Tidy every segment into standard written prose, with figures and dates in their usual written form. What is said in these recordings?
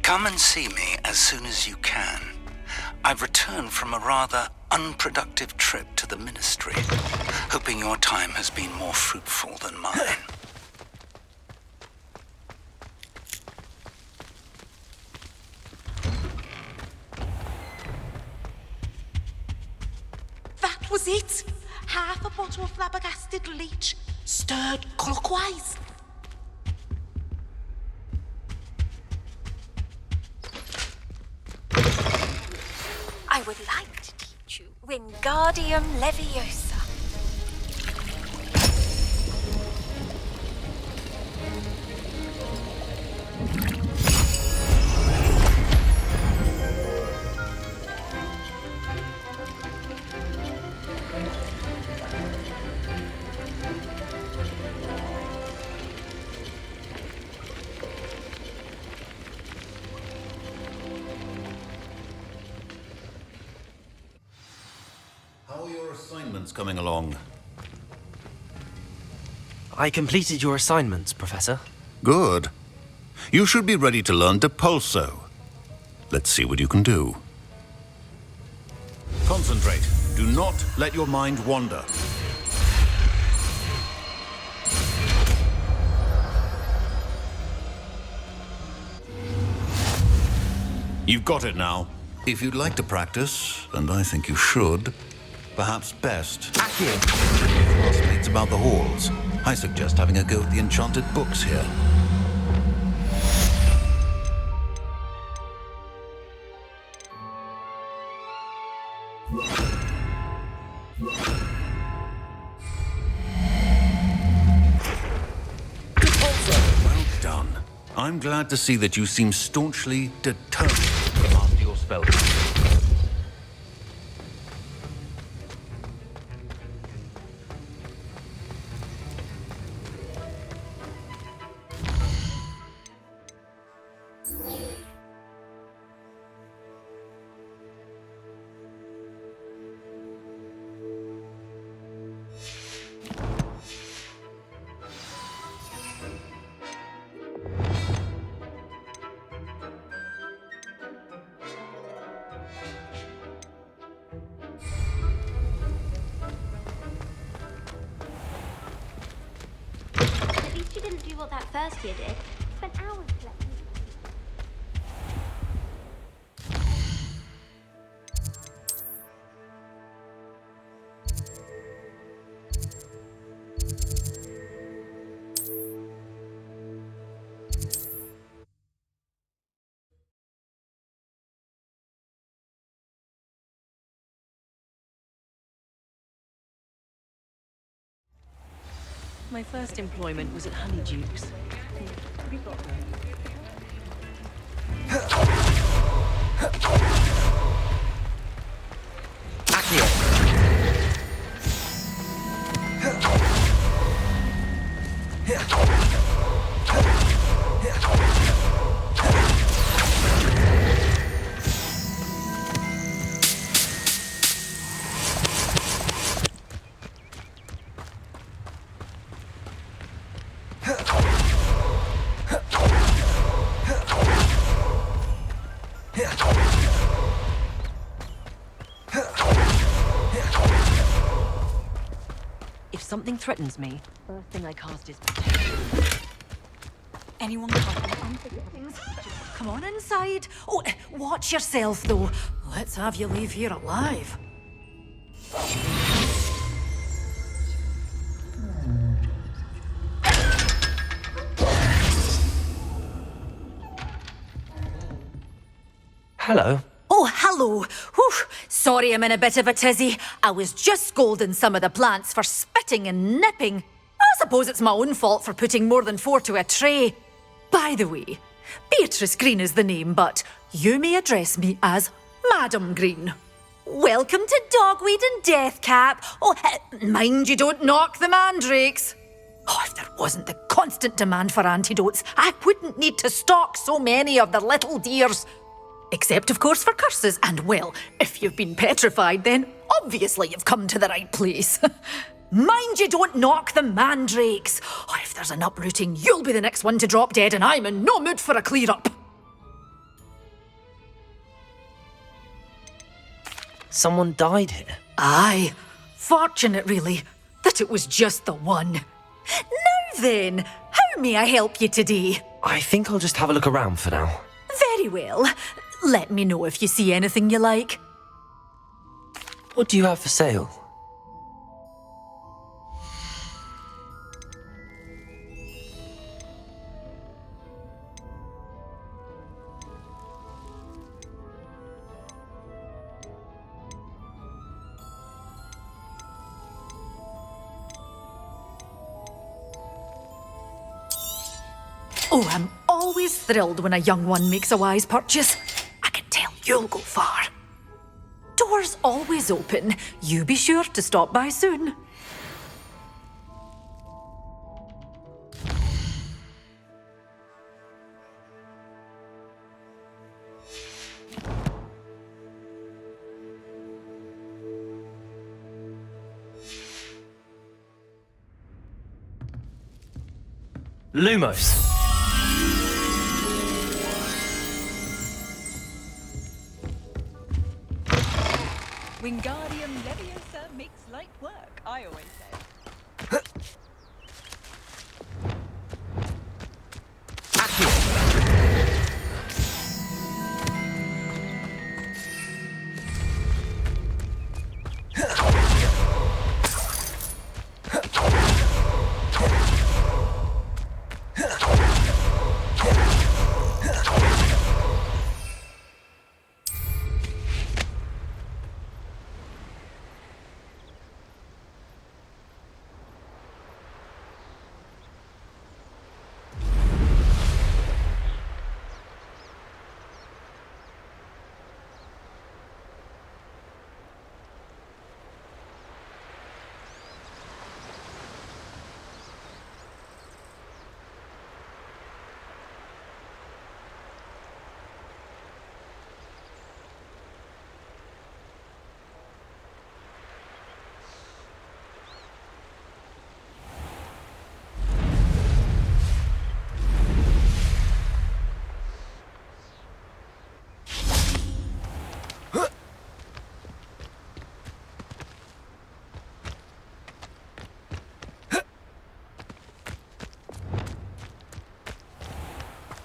Come and see me as soon as you can. I've returned from a rather unproductive trip to the Ministry, hoping your time has been more fruitful than mine. That was it! Half a bottle of flabbergasted leech, stirred clockwise. I would like to teach you Wingardium Leviosa. How are your assignments coming along? I completed your assignments, Professor. Good. You should be ready to learn Depulso. Let's see what you can do. Concentrate. Do not let your mind wander. You've got it now. If you'd like to practice, and I think you should, perhaps best classmates about the halls. I suggest having a go at the enchanted books here. Well done. I'm glad to see that you seem staunchly determined to master your spells. At least you didn't do what that first year did. Spent hours collecting. My first employment was at Honeydukes. If something threatens me, first thing I cast is protection. Anyone come on inside. Oh, watch yourself, though. Let's have you leave here alive. Hello. Oh, hello. Whew. Sorry I'm in a bit of a tizzy. I was just scolding some of the plants for spitting and nipping. I suppose it's my own fault for putting more than 4 to a tray. By the way, Beatrice Green is the name, but you may address me as Madam Green. Welcome to Dogweed and Deathcap. Oh, mind you don't knock the mandrakes. Oh, if there wasn't the constant demand for antidotes, I wouldn't need to stock so many of the little dears. Except, of course, for curses. And, well, if you've been petrified, then obviously you've come to the right place. Mind you don't knock the mandrakes. Oh, if there's an uprooting, you'll be the next one to drop dead, and I'm in no mood for a clear-up. Someone died here. Aye. Fortunate, really, that it was just the one. Now then, how may I help you today? I think I'll just have a look around for now. Very well. Let me know if you see anything you like. What do you have for sale? Oh, I'm always thrilled when a young one makes a wise purchase. I can tell you'll go far. Doors always open. You be sure to stop by soon. Lumos. Wingardium Leviosa makes light work, I always say.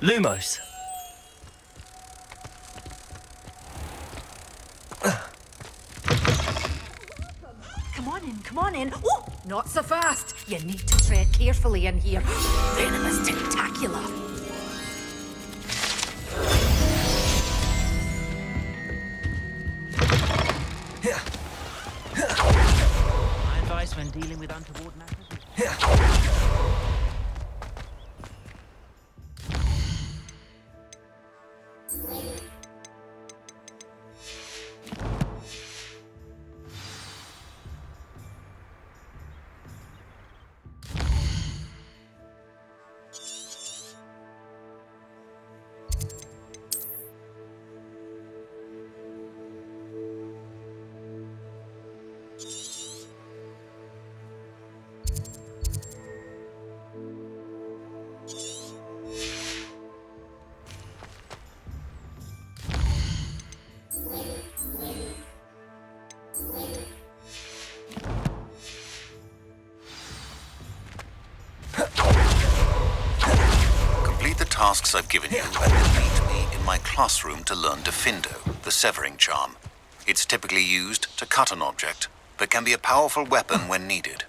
Lumos. Come on in, come on in. Oh, not so fast. You need to tread carefully in here. Venomous tentacular. My advice when dealing with untoward matters. Complete the tasks I've given you and then meet me in my classroom to learn Defindo, the severing charm. It's typically used to cut an object, but can be a powerful weapon when needed.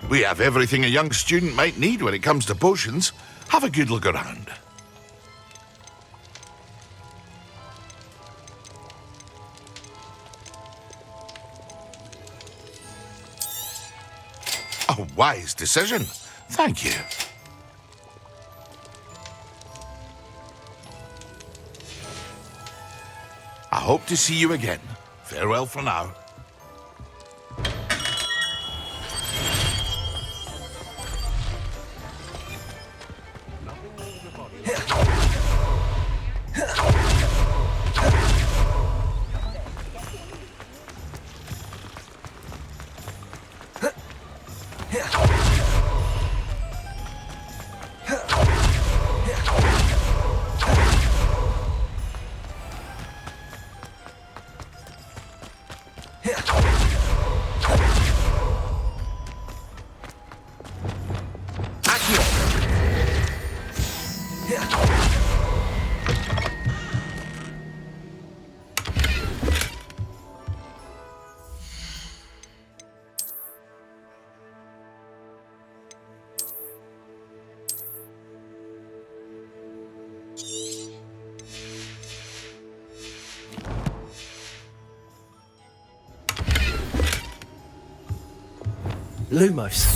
We have everything a young student might need when it comes to potions. Have a good look around. wise decision. Thank you. I hope to see you again. Farewell for now. Lumos.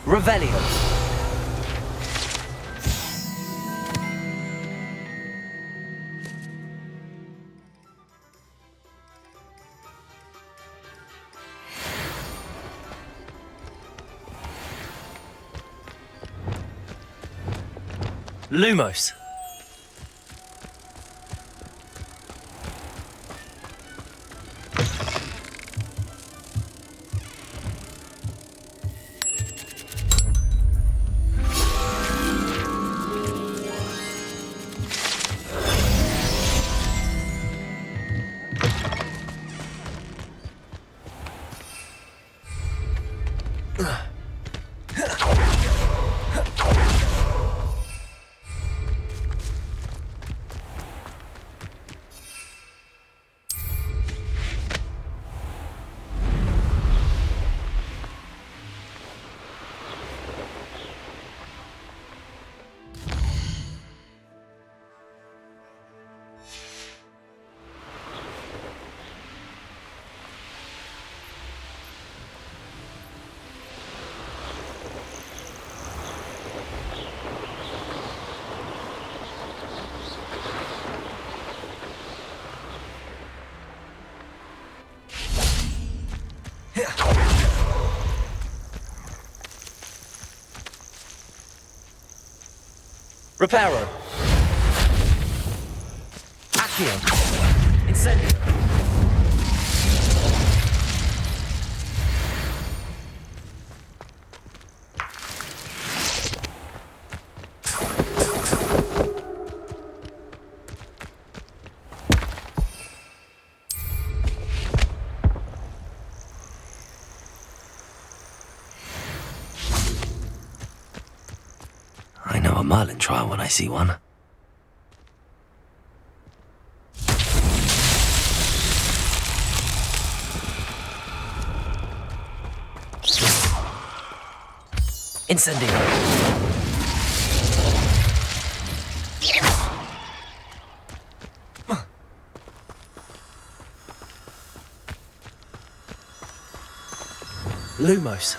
Revelio. Lumos. Reparo. Accio. Incendio. I know a Merlin trial when I see one. Incendio. Lumos.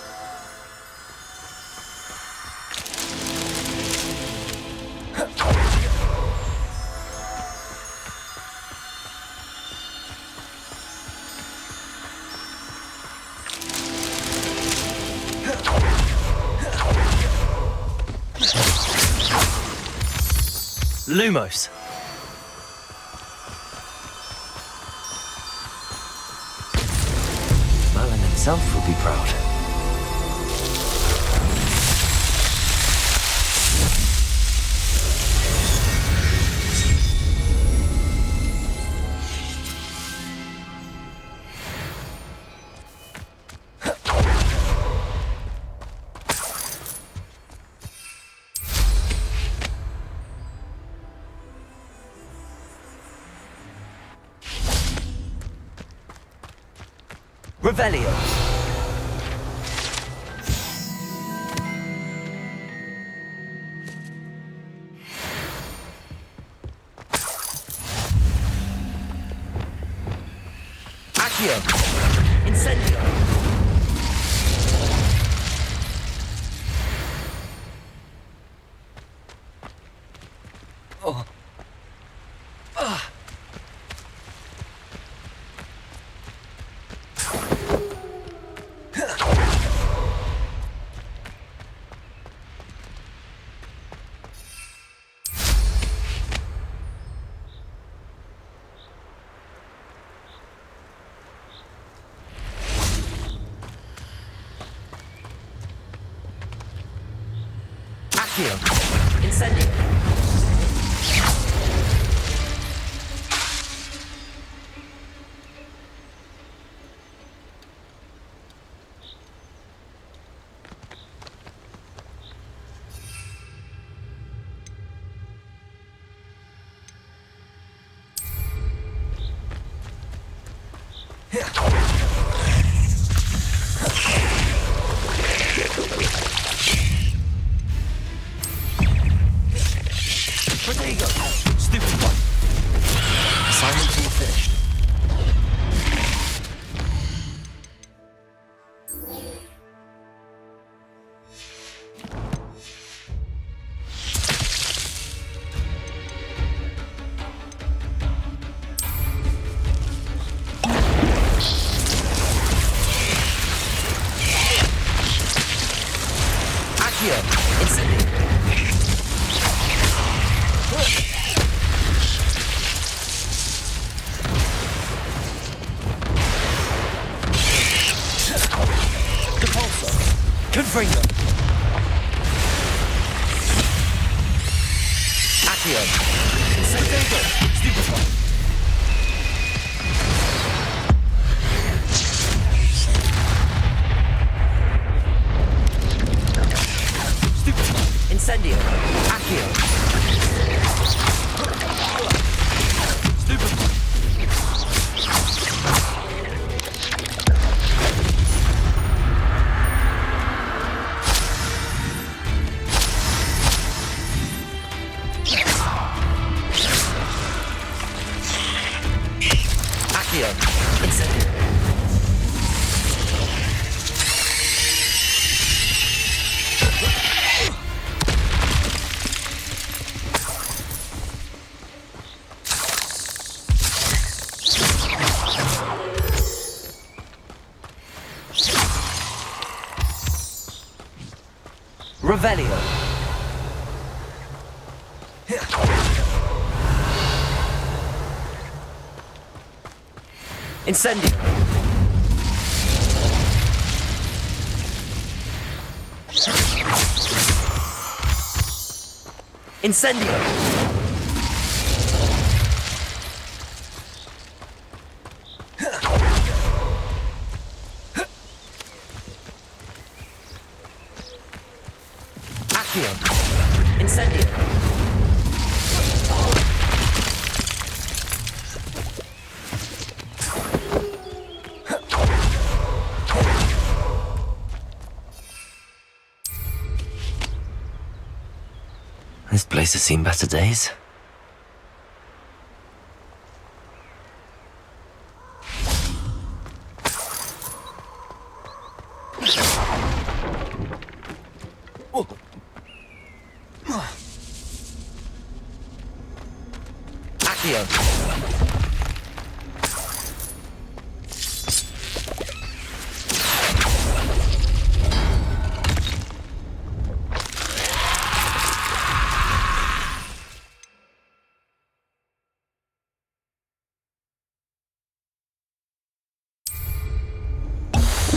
Lumos. Merlin himself would be proud. Revelio. Accio! Incendio! Oh. Accio! Incendio! Protego! Stupid one. Assignment all finished. Accio! Incendio! Confringo! Accio! Protego! Stupefy! Incendio! Accio! Stupefy! Accio! Incendio! Revelio. Incendio. Incendio. Accio. Incendio. This place has seen better days. Accio.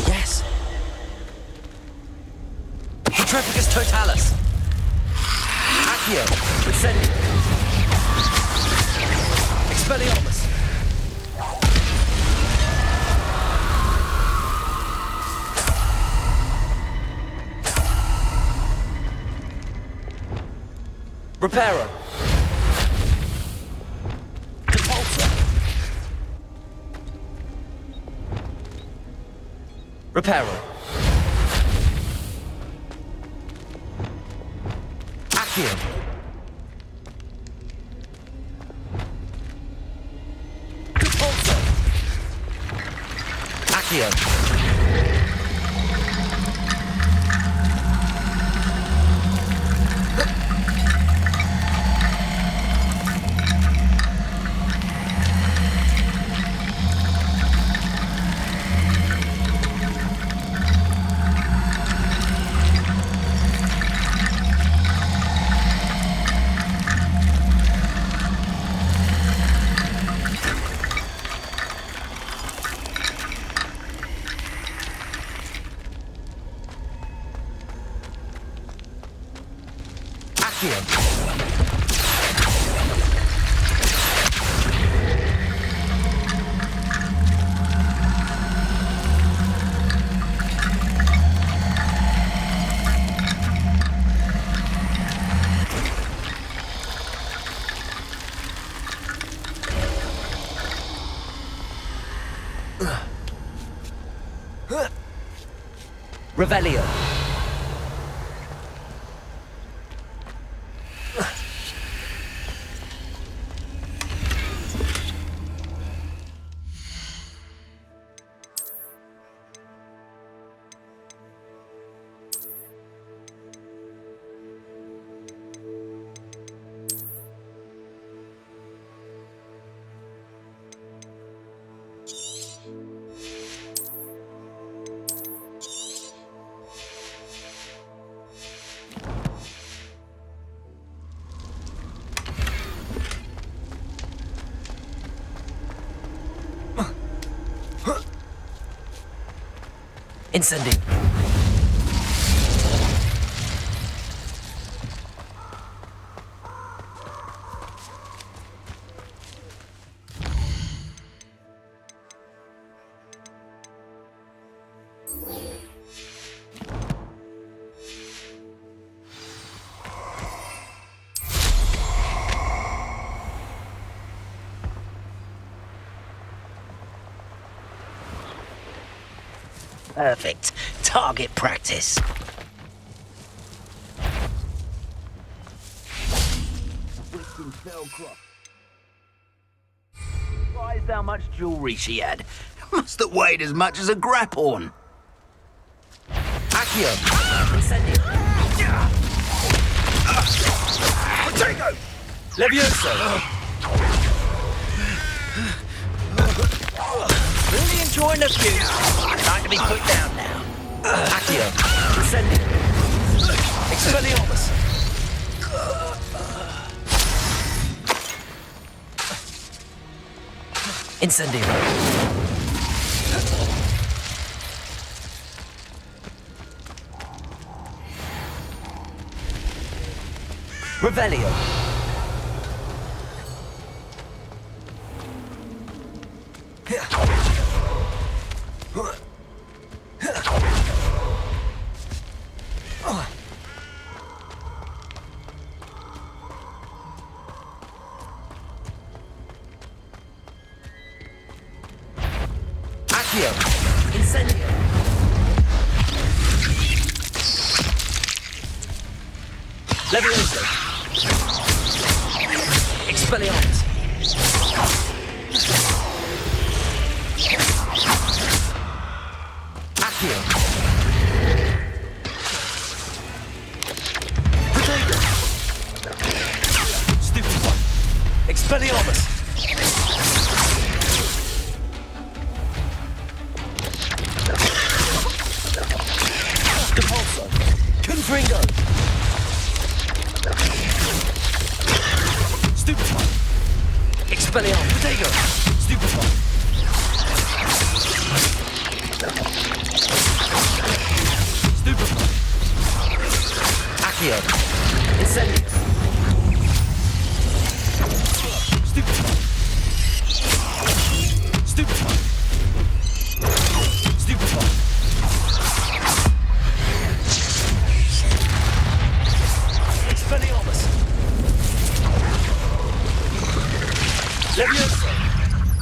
Yes. Petrificus totalis. Accio. Incendio. Expelliarmus. Reparo. Depulsor. Reparo. Accio. Depulsor. Accio. Revelio. Incendio. Perfect. Target practice. Surprised how much jewelry she had. Must have weighed as much as a grapphorn. Accio. Incendio. Potato! Levioso. Really enjoying the view. Time to be put down now. Accio. Incendio. Expelliarmus. Incendio. Revelio. Accio. Incendio. Levioso. Expelliarmus. Accio. Potato. Stupid one. Expelliarmus. Depulso. Confringo. Stupid one. Expelliarmus. Potato. Stupid one. Stupid one. Accio. Incendio. Stupid one. Stupid one. Stupid one. Expelliarmus. Levioso.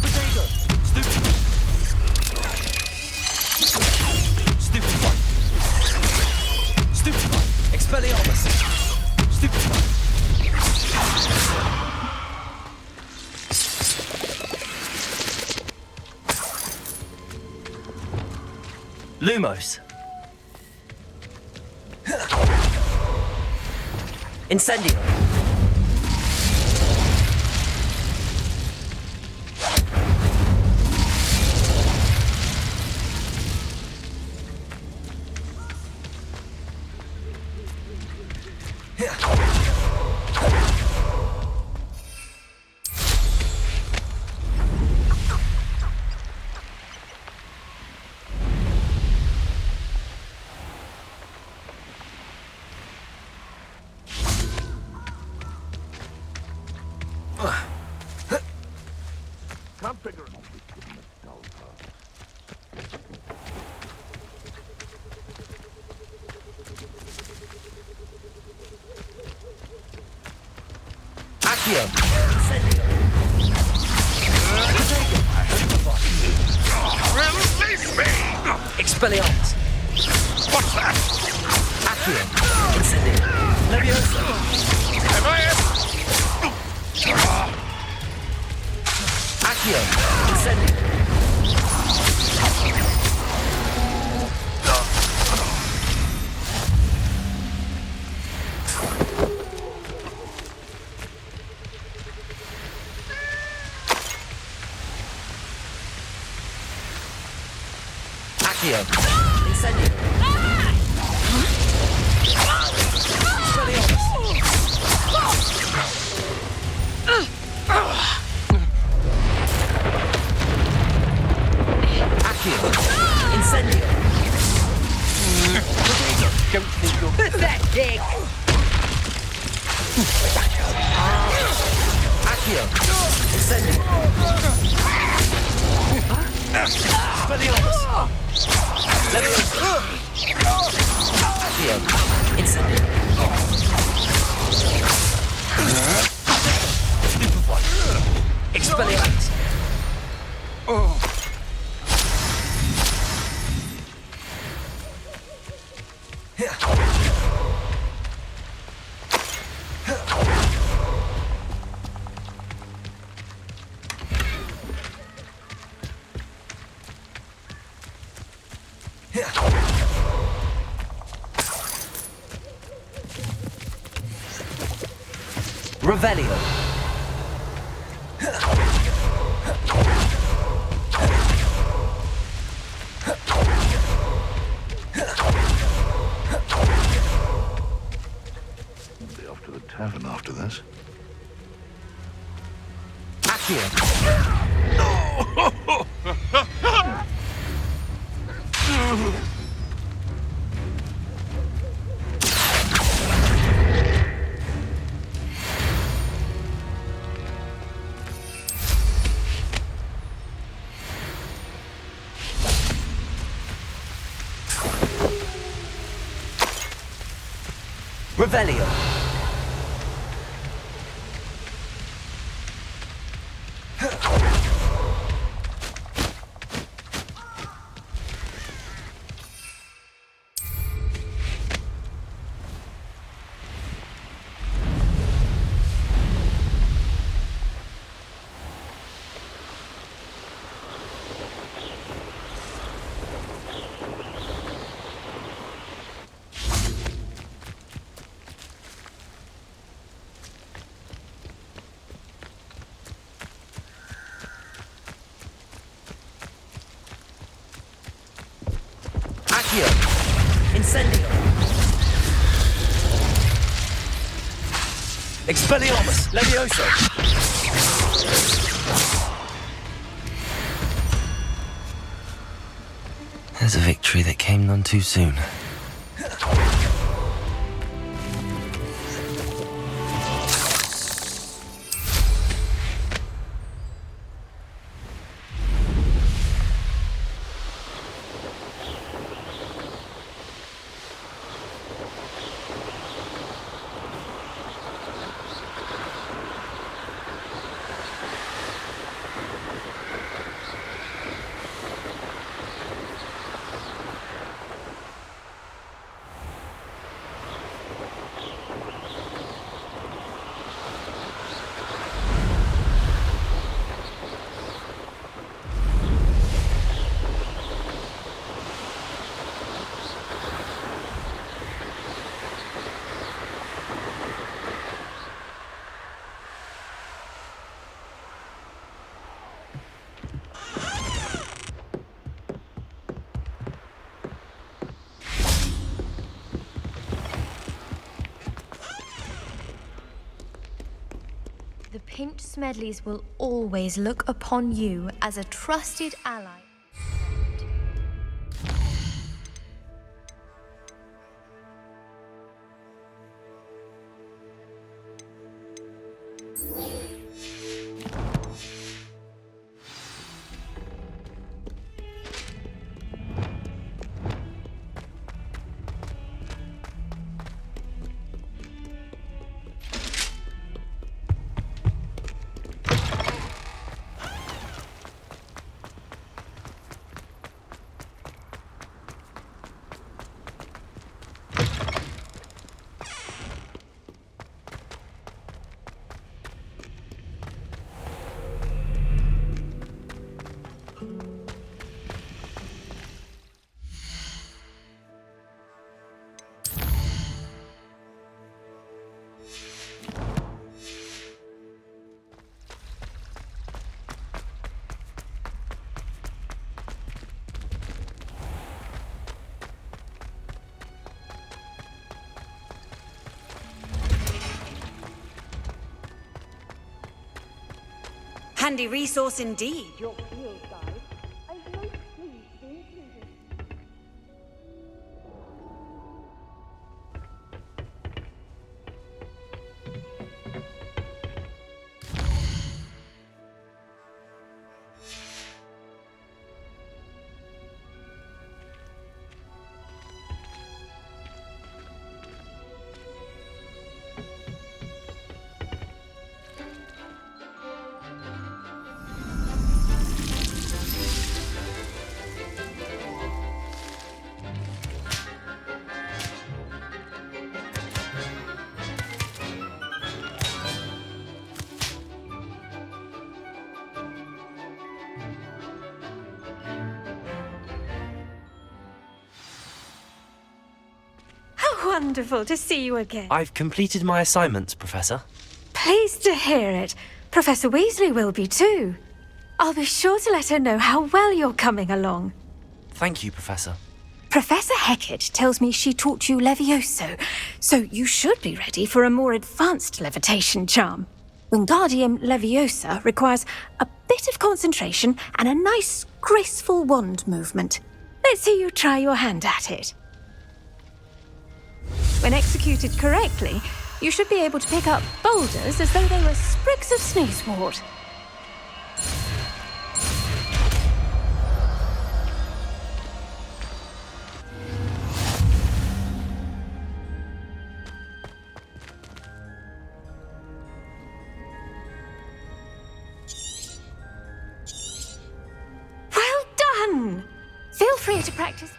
Potato. Stupid. Stupid one. Stupid one. Expelliarmus. Stupid one. Lumos. Incendio. Can't figure it. Accio. Release me! Expelliarmus. What's that? Accio. Incendio. Leviosa. Am I it? Accio. Incendio. Accio. Incendio. Expelliarmus. Accio. Incendio. Don't think you're Pathetic! Accio. Incendio. Expelliarmus. Leviosa. Accio. Incendio. Expelliarmus. Revelio. Be off to the tavern after this. Accio. Revelio. Accio. Incendio. Expelliarmus. Levioso. There's a victory that came none too soon. Count Smedley's will always look upon you as a trusted ally. Handy resource indeed. Your field guide. I'm most pleased to include it. Wonderful to see you again. I've completed my assignments, Professor. Pleased to hear it. Professor Weasley will be too. I'll be sure to let her know how well you're coming along. Thank you, Professor. Professor Hecat tells me she taught you Levioso, so you should be ready for a more advanced levitation charm. Wingardium Leviosa requires a bit of concentration and a nice, graceful wand movement. Let's see you try your hand at it. When executed correctly, you should be able to pick up boulders as though they were sprigs of sneezewort. Well done! Feel free to practice.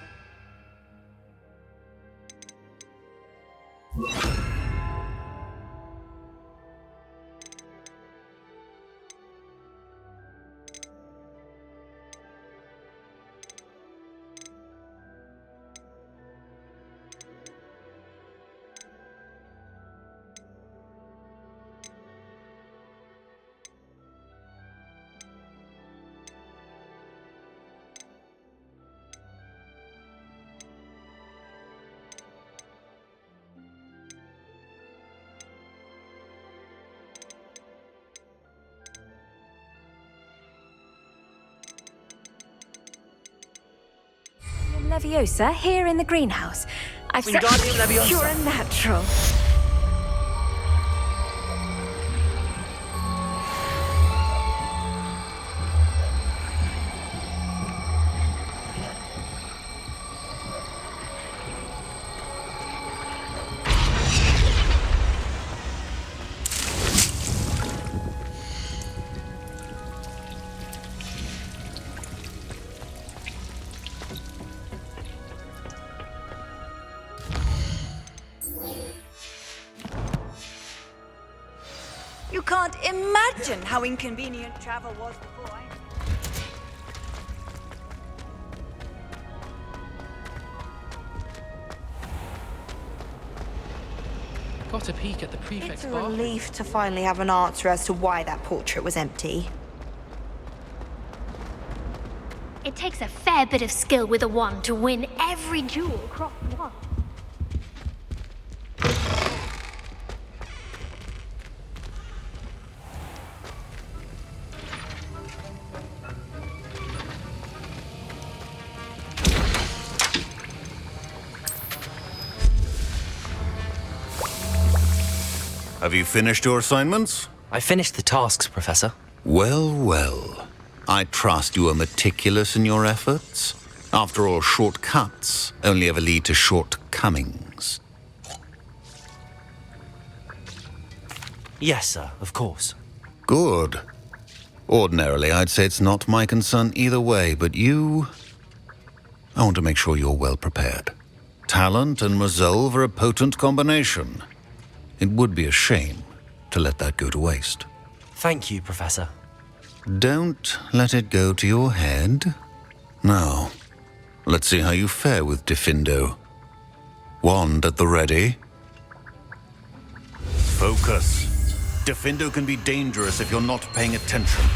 Leviosa here in the greenhouse. Wingardium Leviosa. You're a natural. You can't imagine how inconvenient travel was before I... Got a peek at the prefect's It's a bathroom. relief to finally have an answer as to why that portrait was empty. It takes a fair bit of skill with a wand to win every duel across one. have you finished your assignments? I finished the tasks, Professor. Well, well. I trust you are meticulous in your efforts. After all, shortcuts only ever lead to shortcomings. Yes, sir, of course. Good. Ordinarily, I'd say it's not my concern either way, but you... I want to make sure you're well prepared. Talent and resolve are a potent combination. It would be a shame to let that go to waste. Thank you, Professor. Don't let it go to your head. Now, let's see how you fare with Diffindo. Wand at the ready. Focus. Diffindo can be dangerous if you're not paying attention.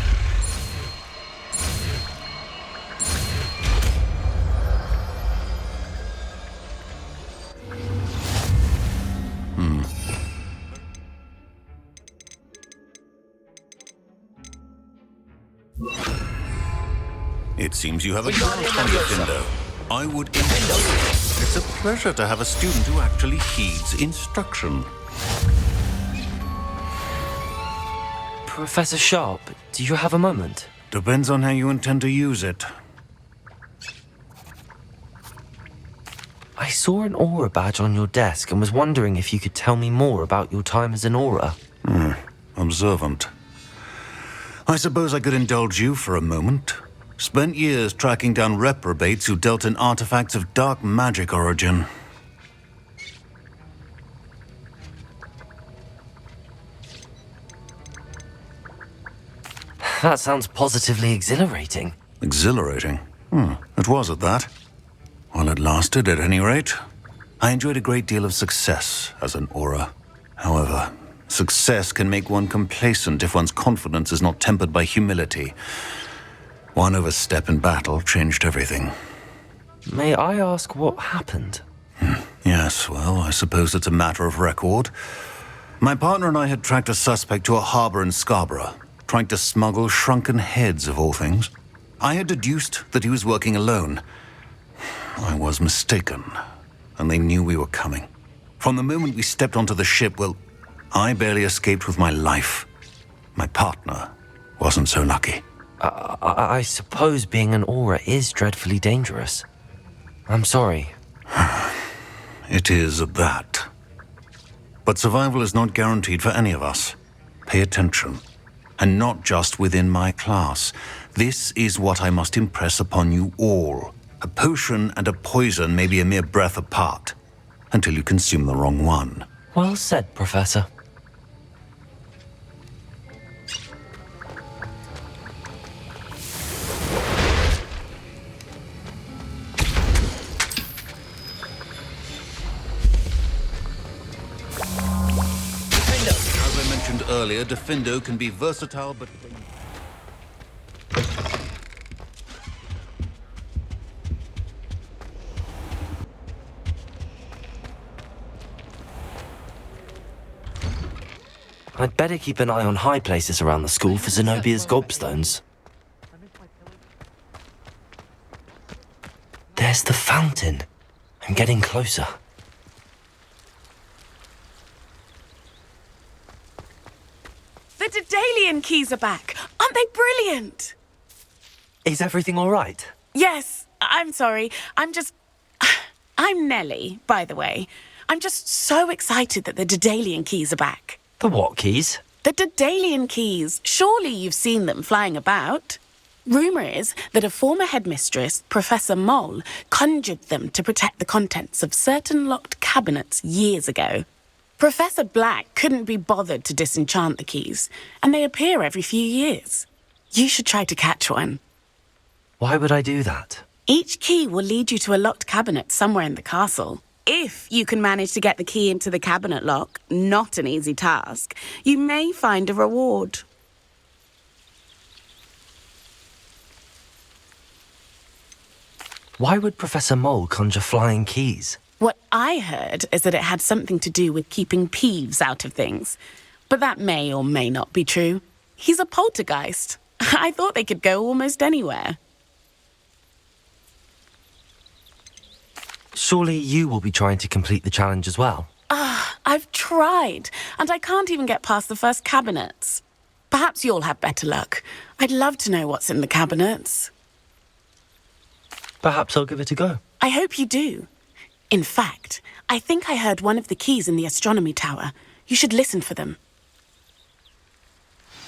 It seems you have a grasp on Diffindo. I would insist. It's a pleasure to have a student who actually heeds instruction. Professor Sharp, do you have a moment? Depends on how you intend to use it. I saw an aura badge on your desk and was wondering if you could tell me more about your time as an aura. Observant. I suppose I could indulge you for a moment. Spent years tracking down reprobates who dealt in artifacts of dark magic origin. That sounds positively exhilarating. Exhilarating? It was at that. While it lasted, at any rate. I enjoyed a great deal of success as an aura. However, success can make one complacent if one's confidence is not tempered by humility. One overstep in battle changed everything. May I ask what happened? Yes, well, I suppose it's a matter of record. My partner and I had tracked a suspect to a harbor in Scarborough, trying to smuggle shrunken heads of all things. I had deduced that he was working alone. I was mistaken, and they knew we were coming. From the moment we stepped onto the ship, well, I barely escaped with my life. My partner wasn't so lucky. I suppose being an aura is dreadfully dangerous. I'm sorry. It is at that. But survival is not guaranteed for any of us. Pay attention. And not just within my class. This is what I must impress upon you all. A potion and a poison may be a mere breath apart, until you consume the wrong one. Well said, Professor. As I mentioned earlier, Diffindo can be versatile, but... I'd better keep an eye on high places around the school for Zenobia's gobstones. There's the fountain. I'm getting closer. The Daedalian keys are back. Aren't they brilliant? Is everything all right? Yes, I'm sorry. I'm Nellie, by the way. I'm just so excited that the Daedalian keys are back. The what keys? The Daedalian keys. Surely you've seen them flying about. Rumour is that a former headmistress, Professor Moll, conjured them to protect the contents of certain locked cabinets years ago. Professor Black couldn't be bothered to disenchant the keys, and they appear every few years. You should try to catch one. Why would I do that? Each key will lead you to a locked cabinet somewhere in the castle. If you can manage to get the key into the cabinet lock, not an easy task, you may find a reward. Why would Professor Mole conjure flying keys? What I heard is that it had something to do with keeping Peeves out of things. But that may or may not be true. He's a poltergeist. I thought they could go almost anywhere. Surely you will be trying to complete the challenge as well. I I've tried, and I can't even get past the first cabinets. Perhaps you'll have better luck. I'd love to know what's in the cabinets. Perhaps I'll give it a go. I hope you do. In fact, I think I heard one of the keys in the astronomy tower. You should listen for them.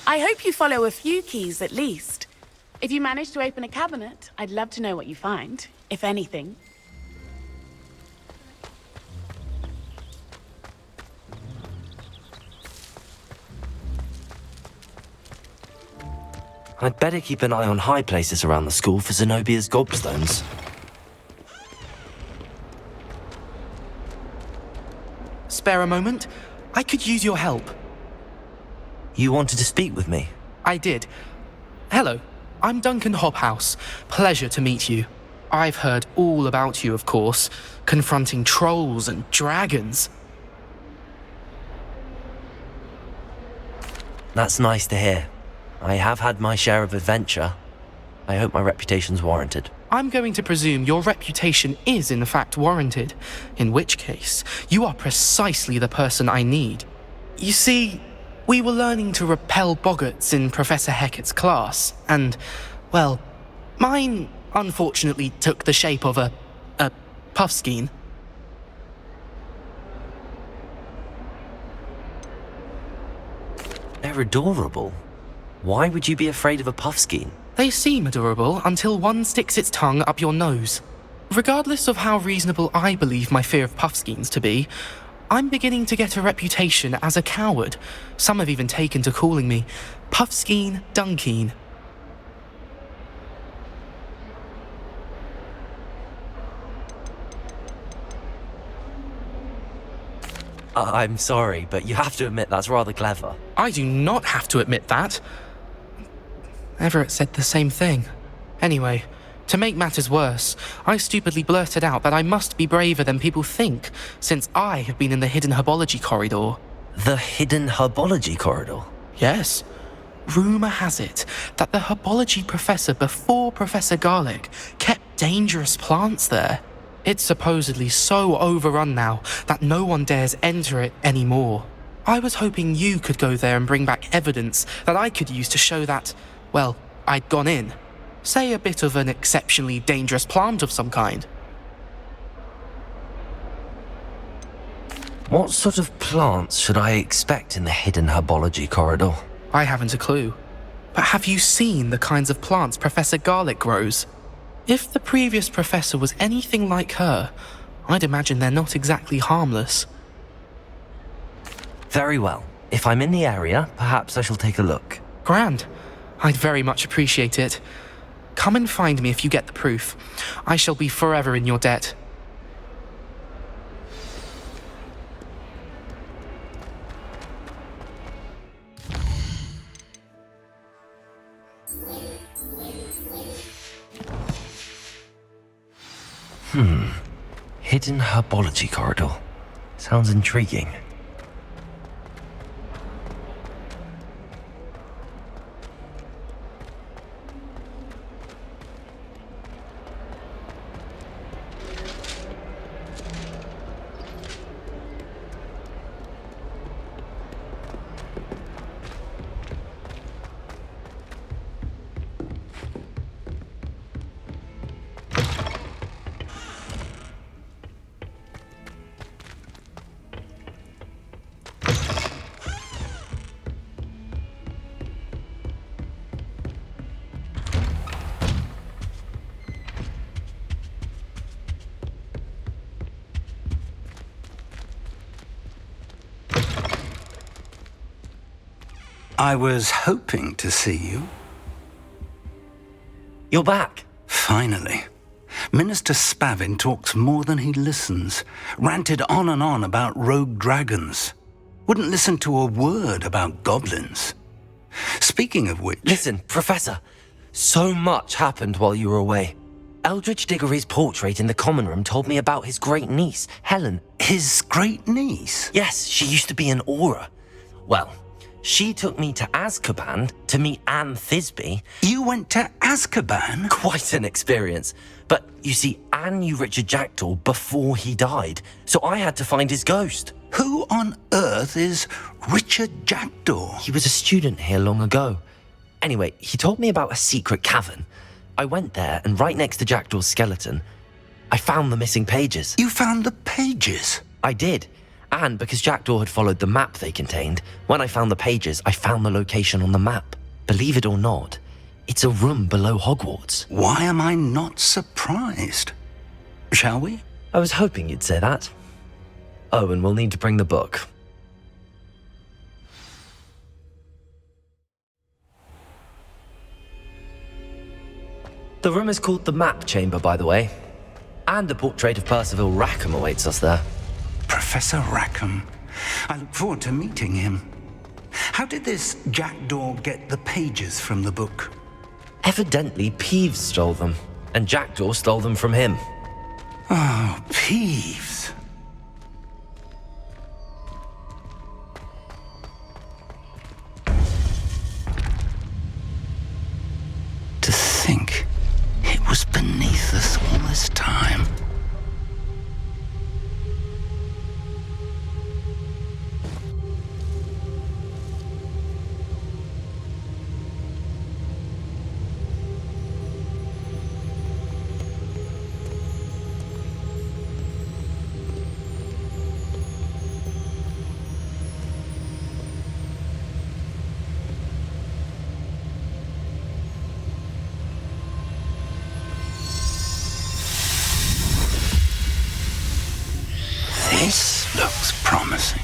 I hope you follow a few keys at least. If you manage to open a cabinet, I'd love to know what you find, if anything. I'd better keep an eye on high places around the school for Zenobia's gobstones. Spare a moment? I could use your help. You wanted to speak with me? I did. Hello, I'm Duncan Hobhouse. Pleasure to meet you. I've heard all about you, of course, confronting trolls and dragons. That's nice to hear. I have had my share of adventure. I hope my reputation's warranted. I'm going to presume your reputation is in fact warranted, in which case, you are precisely the person I need. You see, we were learning to repel boggarts in Professor Hecat's class, and, well, mine unfortunately took the shape of a puffskein. They're adorable. Why would you be afraid of a puffskein? They seem adorable until one sticks its tongue up your nose. Regardless of how reasonable I believe my fear of puffskeins to be, I'm beginning to get a reputation as a coward. Some have even taken to calling me Puffskein Dunkeen. I'm sorry, but you have to admit that's rather clever. I do not have to admit that. Everett said the same thing. Anyway, to make matters worse, I stupidly blurted out that I must be braver than people think, since I have been in the hidden herbology corridor. The hidden herbology corridor? Yes. Rumour has it that the herbology professor before Professor Garlic kept dangerous plants there. It's supposedly so overrun now that no one dares enter it anymore. I was hoping you could go there and bring back evidence that I could use to show that, well, I'd gone in. Say a bit of an exceptionally dangerous plant of some kind. What sort of plants should I expect in the hidden herbology corridor? I haven't a clue. But have you seen the kinds of plants Professor Garlic grows? If the previous professor was anything like her, I'd imagine they're not exactly harmless. Very well. If I'm in the area, perhaps I shall take a look. Grand. I'd very much appreciate it. Come and find me if you get the proof. I shall be forever in your debt. Hidden herbology corridor. Sounds intriguing. I was hoping to see you. You're back. Finally. Minister Spavin talks more than he listens. Ranted on and on about rogue dragons. Wouldn't listen to a word about goblins. Speaking of which... Listen, Professor. So much happened while you were away. Eldridge Diggory's portrait in the common room told me about his great niece, Helen. His great niece? Yes, she used to be an Auror. Well, she took me to Azkaban to meet Anne Thisbe. You went to Azkaban? Quite an experience. But you see, Anne knew Richard Jackdaw before he died, so I had to find his ghost. Who on earth is Richard Jackdaw? He was a student here long ago. Anyway, he told me about a secret cavern. I went there, and right next to Jackdaw's skeleton, I found the missing pages. You found the pages? I did. And because Jackdaw had followed the map they contained, when I found the pages, I found the location on the map. Believe it or not, it's a room below Hogwarts. Why am I not surprised? Shall we? I was hoping you'd say that. Oh, and we'll need to bring the book. The room is called the Map Chamber, by the way. And a portrait of Percival Rackham awaits us there. Professor Rackham. I look forward to meeting him. How did this Jackdaw get the pages from the book? Evidently, Peeves stole them, and Jackdaw stole them from him. Oh, Peeves. To think it was beneath us all this time. This looks promising.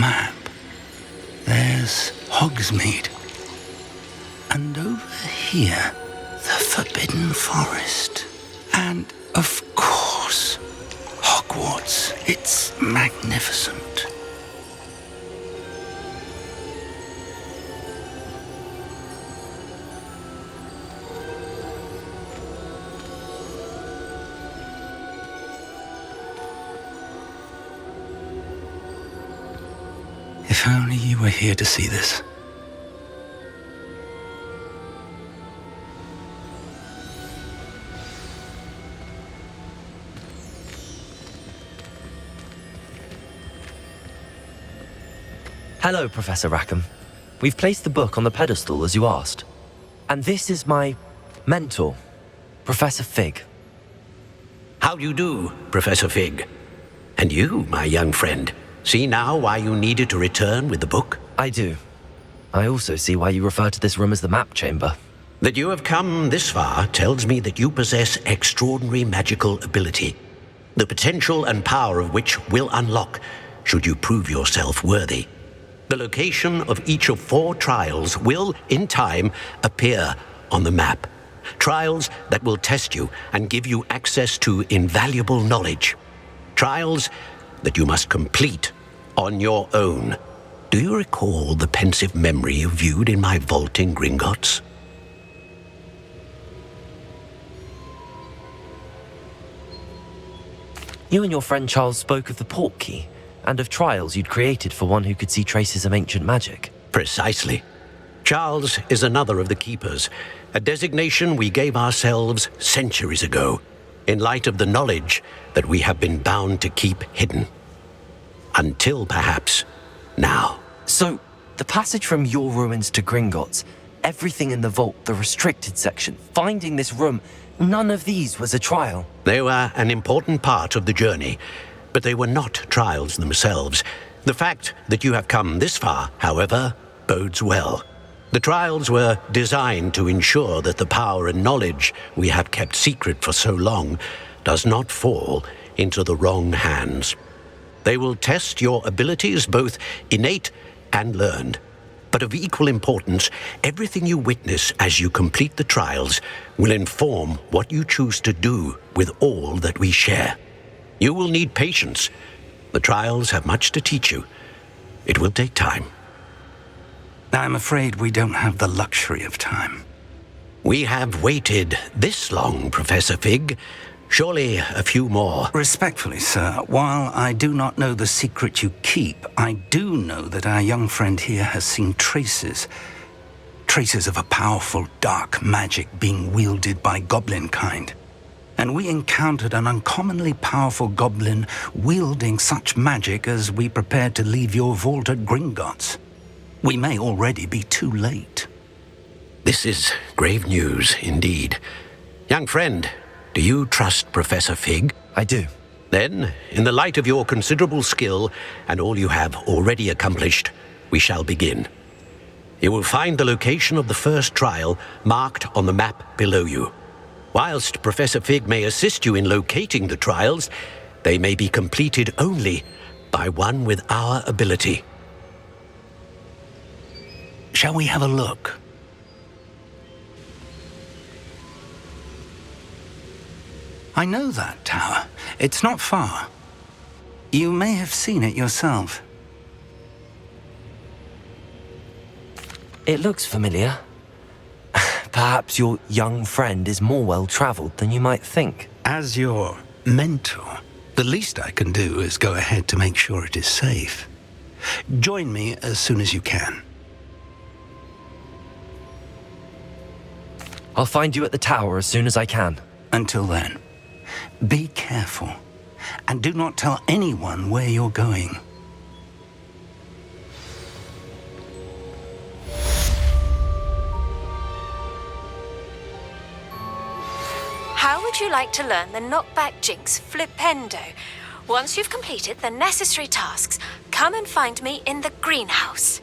Map. There's Hogsmeade. And over here, the Forbidden Forest. And, of course, Hogwarts. It's magnificent. If only you were here to see this. Hello, Professor Rackham. We've placed the book on the pedestal as you asked. And this is my mentor, Professor Fig. How do you do, Professor Fig? And you, my young friend, see now why you needed to return with the book? I do. I also see why you refer to this room as the Map Chamber. That you have come this far tells me that you possess extraordinary magical ability, the potential and power of which will unlock should you prove yourself worthy. The location of each of 4 trials will, in time, appear on the map. Trials that will test you and give you access to invaluable knowledge. Trials that you must complete on your own. Do you recall the pensive memory you viewed in my vault in Gringotts? You and your friend Charles spoke of the Portkey, and of trials you'd created for one who could see traces of ancient magic. Precisely. Charles is another of the Keepers, a designation we gave ourselves centuries ago, in light of the knowledge that we have been bound to keep hidden. Until, perhaps, now. So, the passage from your ruins to Gringotts, everything in the vault, the restricted section, finding this room, none of these was a trial. They were an important part of the journey, but they were not trials themselves. The fact that you have come this far, however, bodes well. The trials were designed to ensure that the power and knowledge we have kept secret for so long does not fall into the wrong hands. They will test your abilities, both innate and learned. But of equal importance, everything you witness as you complete the trials will inform what you choose to do with all that we share. You will need patience. The trials have much to teach you. It will take time. I'm afraid we don't have the luxury of time. We have waited this long, Professor Fig. Surely a few more. Respectfully, sir, while I do not know the secret you keep, I do know that our young friend here has seen traces of a powerful dark magic being wielded by goblin kind. And we encountered an uncommonly powerful goblin wielding such magic as we prepared to leave your vault at Gringotts. We may already be too late. This is grave news indeed. Young friend, do you trust Professor Fig? I do. Then, in the light of your considerable skill and all you have already accomplished, we shall begin. You will find the location of the first trial marked on the map below you. Whilst Professor Fig may assist you in locating the trials, they may be completed only by one with our ability. Shall we have a look? I know that tower. It's not far. You may have seen it yourself. It looks familiar. Perhaps your young friend is more well-traveled than you might think. As your mentor, the least I can do is go ahead to make sure it is safe. Join me as soon as you can. I'll find you at the tower as soon as I can. Until then, be careful, and do not tell anyone where you're going. How would you like to learn the knockback jinx flipendo? Once you've completed the necessary tasks, come and find me in the greenhouse.